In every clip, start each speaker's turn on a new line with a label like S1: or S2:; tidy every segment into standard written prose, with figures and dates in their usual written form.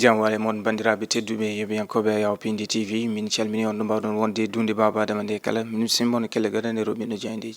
S1: Jamwale mon bandiraɓe tedduɓe yeɓiyankoɓe yaw pindi tv min calmini on ɗo mbawɗon wonde dunde babadama nde kala min simmon kelle gaɗane roɓino jeydeji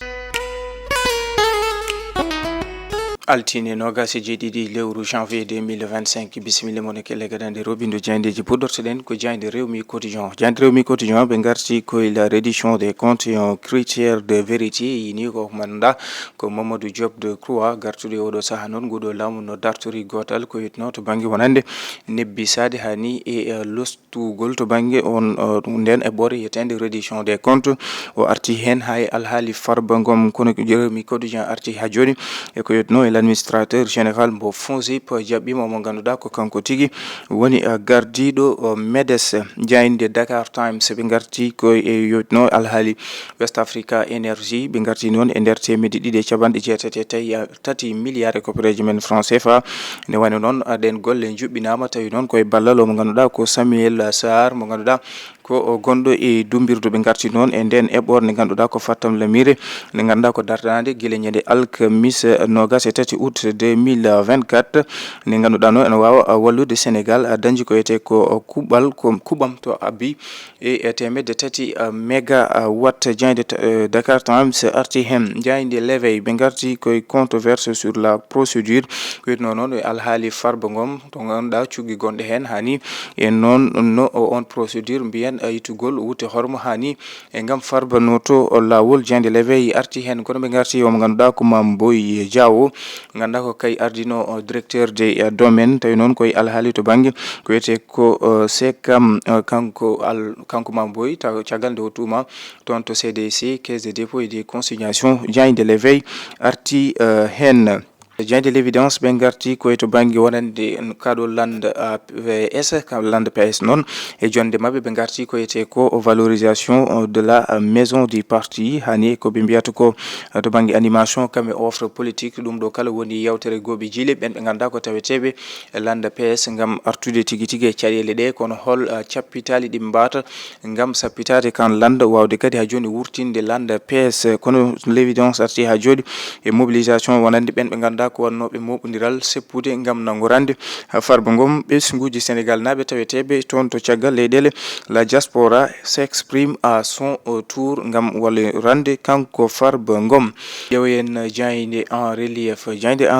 S1: altine nogasi jeeɗiɗi lewru janvier 2025 bisimilla mon kelle gaɗande roɓindo jeyndeji puɗɗortoɗen ko jeyde rewmi quotidien jeyde rewmi quotidien ɓe garti koye la reddition des comptes en critère de vérité yini ko manduɗa ko Mamadou Diop de Croix gartuɗo e oɗo saaha noon nguɗo laamu no dartori gotal ko yitno to banggue wonande nebbisade hani e lostugol to banggue on nden e ɓoore yetende reddition des comptes o arti hen hay alhaali Farba Ngom kono rewmi quotidien arti ha joni e ko yetno l'administrateur général mbo FONGIP jaɓɓimo mo ganduɗa ko kanko tigui woni gardiɗo MEDES jayde Dakar Times ɓe garti ko e yetno alhaali West Africa Energy ɓe garti noon e nder temedde ɗiɗi e capanɗe jeetati e tati milliard koppereji men franc CFA ne wayno noon ɗen golle juɓɓinama tawi noon koye ballal o mo ganduɗa ko Samuel Sarr mo ganduɗa ko gonɗo e dumbirdu ɓe garti noon e nden eɓɓore nde ganduɗa ko Fatam Lamire nde ganduɗa ko dartande guila ñande alkamis nogas e tati août 2024 nde ganduɗa noon ene wawa wallude Sénégal dañji ko wiyete ko kuɓam to abbi e temedde tati mégawatt jayde Dakar Times arti hen jayde l'éveil ɓe garti koye controverse sur la procédure ko witno noon e alhaali Farba Ngom to ganduɗa cuggi gonɗe hen hani e noon no on procédure mbiyen yitugol wutte hormo hani e gam Farba noto lawol jayde l'éveil arti hen kono ɓe garti omo ganduɗa ko Mame Boye Diao ganduɗa ko kay ardino directeur des domaines tawi noon koye alhaali to banggue ko wiyete ko sekam kanko Mame Boye taw caggal nde o tuma toon to CDC caisse de dépôt et de consignation jayde l'éveil arti hen jeyde l'évidence ɓe garti koye to banggue wonande kaɗo lande PS ka lande PS noon e jonde mabɓe ɓe garti ko yete ko valorisation de la maison du parti hani ko ɓe mbiyata ko to banggue animation kamɓe offre politique ɗum ɗo kala woni yewtere gooɓe jiile ɓen ɓe ganduɗa ko taweteɓe lande PS gam artude tigui tigui e caɗele ɗe kono hol cappitali ɗi mbata gam sappitade kan lande wawde kadi ha joni wurtinde lande PS kono l'évidence arti ha joni e mobilisation wonande ɓen ɓe ganduɗa ko wannoɓe moɓodiral seppude gam nangorande Farba Ngom ɓesguji Sénégal naɓe taweteɓe toon to caggal leyɗele la diaspora s'exprime à son tour gam wallirande kanko Farba Ngom ƴeewen jayde en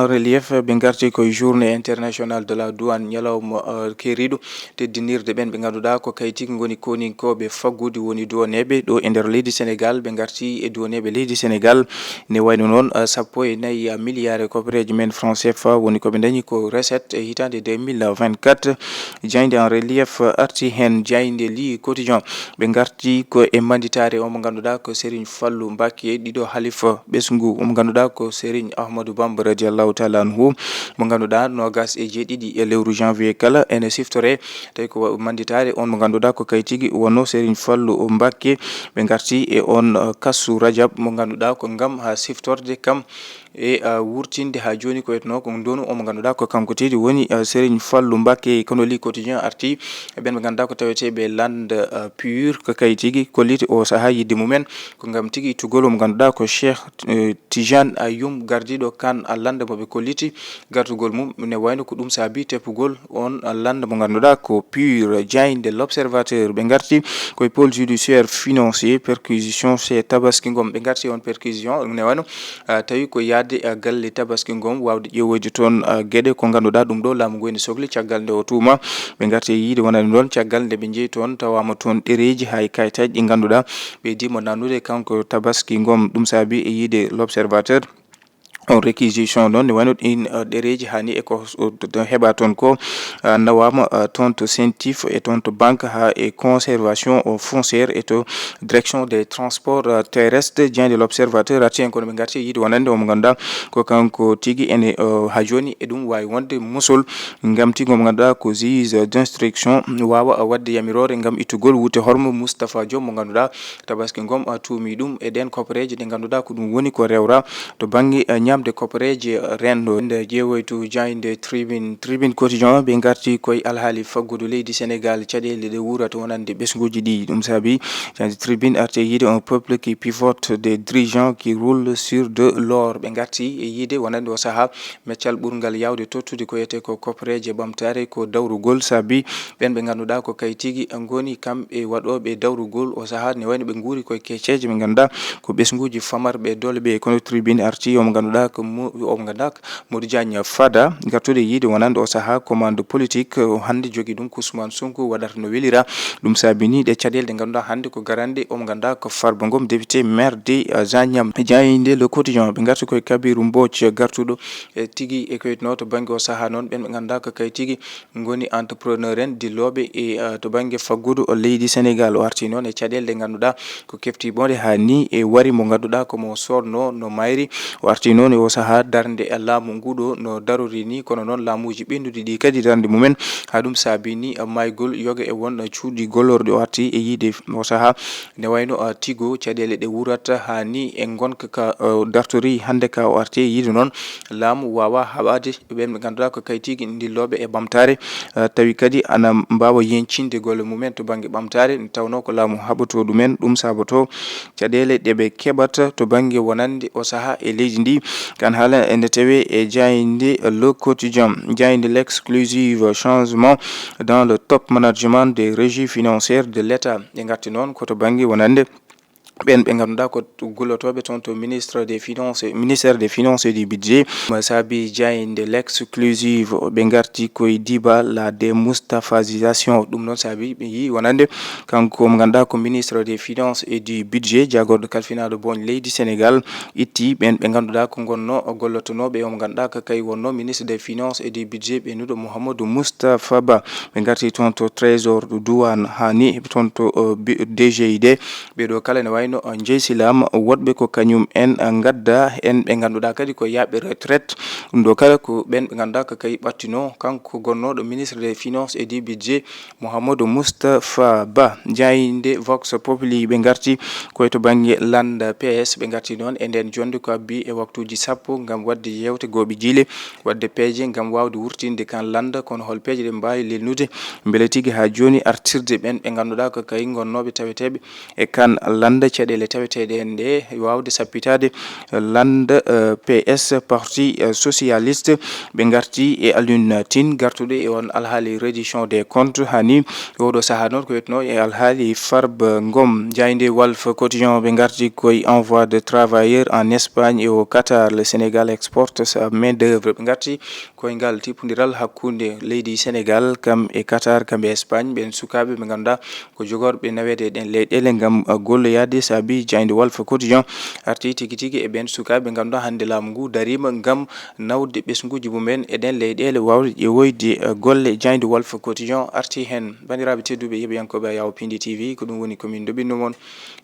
S1: relief ɓe garti koye journée internationale de la douane ñalawma keriɗo teddinirde ɓen ɓe ganduɗa ko kay tigui goni koninkoɓe faggude woni douaneɓe ɗo e nder leydi Sénégal ɓe garti e douaneɓe leydi Sénégal ne wayno noon sappo e nayyi milliard e koppereji men franc CFA woni koɓe dañi ko recette e hitande 2024 jayde en relief arti hen jayde li quotidien ɓe garti ko e manditare omo ganduɗa ko Serigne Fallou Mbacké ɗiɗo halifa ɓesgu omo ganduɗa ko Serigne Ahmadou Bamba radiallahu taala anhu mo ganduɗa nogas e jeeɗiɗi e lewru janvier kala ene siftore tawi ko manditare on mo ganduɗa ko kay tigui wonno Serigne Fallou Mbacké ɓe garti e on kassu Rajab mo ganduɗa ko gam ha siftorde kam e wurtinde ha joni ko wetno ko donu omo ganduɗa ko kanko tedi woni Serigne Fallou Mbacké kono li quotidien arti ɓen ɓe ganduɗa ko taweteɓe lande pur ko kay tigui kolliti o saaha yidde mumen ko gam tigui ittugol omo ganduɗa ko Cheikh Tidiane Ayoum gardiɗo kan lande moɓe kolliti gartugol mum ne wayno ko ɗum saabi teppugol on lande mo ganduɗa ko pur jayde l'observateur ɓe garti koye pôle judiciaire financier perquisition chez Tabaski Ngom ɓe garti on perquisition ne wayno tawi ko yaade galle Tabaski Ngom wawde ƴeewoyde toon gueɗe ko ganduɗa ɗum ɗo laamu ngu ene sohli caggal nde o tuma ɓe garti e yiide wonani ɗon caggal nde ɓe jeeyi toon tawama toon ɗereji hay kayitaji ɗi ganduɗa ɓeydimo nannude kanko Tabaski Ngom ɗum saabi e yiide l'observateur on réquisition noon ne wayno ɗin ɗereji hani e ko heɓa toon ko nawama toon to CENTIF e toon to banque ha e conservation foncière et to direction des transports terrestres jeyde l'observateur arti hen kono ɓe garti yiide wonande omo ganduɗa ko kanko tigui ene ha joni e ɗum wawi wonde musol gam tigui omo ganduɗa ko juge d'instruction wawa wadde yamirore gam ittugol wutte hormo Moustapha Diom mo ganduɗa Tabaski Ngom tumi ɗum e ɗen koppereji ɗe ganduɗa ko ɗum woni ko rewra to banggue yamde kopareje rendo nde jeewoytu jayde tribune quotidien ɓe garti koye alhaali faggudu leydi Sénégal caɗele ɗe wurata wonande ɓesguji ɗi ɗum saabi jayde tribune arte yiide un peuple qui pivote des dirigeants qui roulent sur de l'or ɓe garti e yiide wonande o saaha meccal ɓurgal yawde tottude ko yete ko kopareje ɓamtare ko dawrugol saabi ɓen ɓe ganduɗa ko kay tigui goni kamɓe waɗoɓe dawrugol o saaha ne wayno ɓe guuri koye kecceje ɓe ganduɗa ko ɓesguji famarɓe dole ɓe kono tribune arti omo ganduɗa ko Modou Diagne Fada gartude yiide wonande o saaha commande politique hande jogui ɗum ko Ousmane Sonko waɗata no welira ɗum saabini ɗe caɗele ɗe ganduɗa hande ko garande omo ganduɗa ko Farba Ngom député maire de Agnam jayinde le quotidien ɓe garti koye Kabirou Mbodj gartuɗo e tigui e koytno to banggue o saaha noon ɓen ɓe ganduɗa ko kay tigui goni entrepreneur en dilloɓe e to banggue faggudu leydi Sénégal o arti noon e caɗele ɗe ganduɗa ko kefti bonde ha ni e wari mo ganduɗa komo sorno no mayri o arti noon e o saaha darde laamu nguɗo no darori ni kono noon laamuji ɓenduɗi ɗi kadi darde mumen ha ɗum saabini maygol yoga e won cuuɗi gollorɗe o arti e yiide o saaha ne wayno tigo caɗele ɗe wurata ha ni e gonka ka dartori hande ka o arti e yiide noon laamu wawa haɓade ɓen ɓe ganduɗa ko kay tigui dilloɓe e ɓamtare tawi kadi ana mbawa yencinde golle mumen to banggue ɓamtare tawno ko laamu haɓato ɗumen ɗum sabato caɗele ɗeɓe keɓata to banggue wonande o saaha e leydi ndi kan haala ende tawi e jayinde le quotidien jayinde l'exclusive changement dans le top management des régies financières de l'État ɗe garti noon koto banggue wonande ɓen ɓe ganduɗa ko gullotoɓe toon to ministère des finances et du budget saabi jayinde l'exclusive ɓe garti koye diba la démoustaphisation ɗum noon saabi ɓe yi wonande kanko mo ganduɗa ko ministre des finances et du budget jagorɗo kalfinaɗo boñ leydi Sénégal itti ɓen ɓe ganduɗa ko gonno gollotonoɓe omo ganduɗa ko kay wonno ministre des finances et du budget ɓennuɗo Mouhamadou Moustapha Ba ɓe garti toon to trésor douane hani toon to DGID ɓeɗo kala ne wayno jeysilam woɗɓe ko kañum en gadda en ɓe ganduɗa kadi ko yaɓe retraite ɗum ɗo kala ko ɓen ɓe ganduɗa ko kay ɓattino kanko gonnoɗo ministre des finances et du budget Mouhamadou Moustapha Ba jayinde vox populi ɓe garti koye to banggue lande PS ɓe garti noon e nden jonde ko abbi e waktuji sappo gam wadde yewte gooɓe jiile wadde peeje gam wawde wurtinde kan landa kono hol peeje ɗe mbawi lelnude beele tigui ha joni artirde ɓen ɓe ganduɗa ko kay gonnoɓe taweteɓe e kan landa caɗele taweteɗe en ɗe wawde sappitade landa PS parti socialiste ɓe garti e Alioune Tine gartuɗo e on alhaali reddition des comptes hani oɗo saaha noon ko wetno e alhaali Farba Ngom jayde Walf Quotidien ɓe garti koye envoi de travailleurs en Espagne et au Qatar. Le Sénégal exporte sa main d'œuvre ɓe garti koye ngal tippodiral hakkude leydi Sénégal kam e Qatar kam e Espagne ɓen sukaɓe ɓe ganduɗa ko jogorɓe nawede ɗen leyɗele gam golloyade saabi jayde Walf Quotidien arti tigui tigui e ɓen sukaɓe ganduɗa hande laamu ngu darima gam nawde ɓesguji mumen e ɗen leyɗele wawde ƴeewoyde golle jayde Walf Quotidien arti hen bandiraɓe tedduɓe yeɓoyankoɓe Yawo Pindi TV ko ɗum woni komin dobinno moon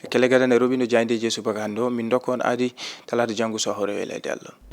S1: e kele gadane robindo jayde je subaka hande o min dokka on aadi talata janggo so hawre welede Allah.